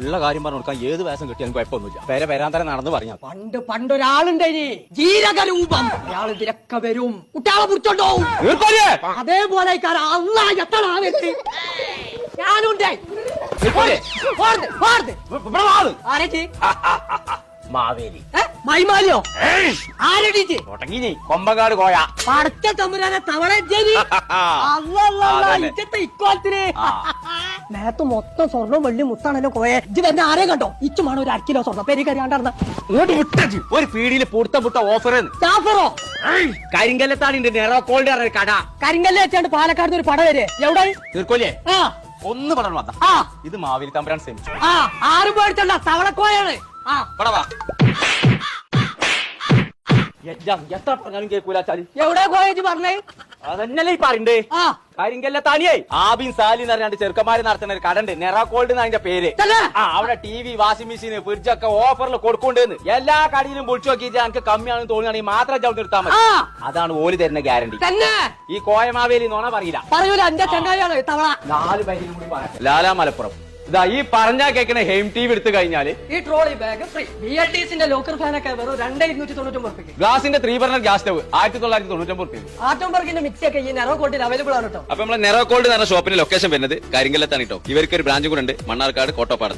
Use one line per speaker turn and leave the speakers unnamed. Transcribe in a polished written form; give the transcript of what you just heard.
ഉള്ള കാര്യം പറഞ്ഞു കൊടുക്കാൻ ഏത് വേഷം കിട്ടിയാലും കുഴപ്പമൊന്നുമില്ല. പേരെ വരാൻ തന്നെ നടന്നു പറഞ്ഞാൽ
പണ്ടൊരാളുണ്ടായി ജീരകരൂപം. അയാൾ ഇതിലൊക്കെ വരും, കുട്ടികളെ പിടിച്ചോണ്ടോവും. അതേപോലെ ഞാനുണ്ടേ
മാവേലി
മൈമാലിയോ ആരടീച്ച്
തുടങ്ങി കൊമ്പങ്കാട് കോയ
പടച്ച തമ്പുരാനെ തവള ഇക്കോലത്തിന് നേരത്തെ മൊത്തം സ്വർണ്ണം വെള്ളി മുത്താണല്ലോ കോയെ. ഇത് തന്നെ ആരെ കണ്ടോ? ഇച്ചുമാണ് ഒരു 1 കിലോ സ്വർണ്ണം പെരി കറിയാണ്ടാർന്ന
ഇങ്ങോട്ട് വിട്ടു. ഒരു പീടിയിൽ പുട്ട ഓഫർ
ജാഫറോ
കരിങ്കല്ലത്താണിന്റെ നെറോക്കോളിന്റെ കട.
കരിങ്കല്ല് വെച്ചാണ്ട് പാലക്കാട് ഒരു പട വരെ എവിടെ
തീർക്കോലേ
ആ
ഒന്ന് പടം വന്ന ഇത് മാവേലി തമ്പുരാൻ ശ്രമിച്ചു.
ആരും പേടിച്ചണ്ട തവളക്കോയാണ്.
എത്ര പറഞ്ഞാലും കേൾക്കൂലാച്ചാല്
എവിടെ കോയേജ് പറഞ്ഞേ?
അതന്നല്ലേ ഈ പറയണ്ടേ. കരിങ്കല്ലത്താണിയേ ആബിൻ സാലി എന്ന് പറഞ്ഞാണ്ട് ചെറുക്കന്മാര് നടത്തുന്ന ഒരു കടണ്ട്, നെറാക്കോൾഡ് എന്ന് അതിന്റെ പേര്. അവിടെ TV, വാഷിംഗ് മെഷീൻ, ഫ്രിഡ്ജൊക്കെ ഓഫറിൽ കൊടുക്കൊണ്ടെന്ന് എല്ലാ കടയിലും വിളിച്ചു നോക്കിയിട്ട് എനിക്ക് കമ്മിയാണെന്ന് തോന്നുകയാണെങ്കിൽ മാത്രം ചവിട്ടി നിർത്താൻ മതി. അതാണ് ഓല് തരുന്ന ഗ്യാരണ്ടി. ഈ കോയമാവേലി നോണ പറയില്ല.
പറയൂല എന്റെ ചങ്ങായിയാണ് തവള.
4 പേരും കൂടി പറയാം. ലാലാ മലപ്പുറം ഇതാ ഈ പറഞ്ഞാ കേൾക്കണ ഹെയിം TV എടുത്തു കഴിഞ്ഞാല്
ഈ ട്രോളി ബാഗ് ഫ്രീ. BLTസിന്റെ ലോക്കർ ഫാനൊക്കെ വെറും 2299
ഗ്ലാസിന്റെ 3 ബർണർ ഗ്യാസ് സ്റ്റവ് 1999
ആറ്റംബർഗിന്റെ മിക്സി ഒക്കെ ഈ നെറോക്കോട്ടിൽ അവൈലബിൾ ആണ് കേട്ടോ.
അപ്പൊ നമ്മളെ നെറോക്കോൾഡ് എന്ന ഷോപ്പിന്റെ ലൊക്കേഷൻ വരുന്നത് കരിങ്കല്ലത്താണ് കേട്ടോ. ഇവർക്ക് ഒരു ബ്രാഞ്ച് കൂടെ ഉണ്ട്, മണ്ണാർക്കാട് കോട്ടപ്പാടത്ത്.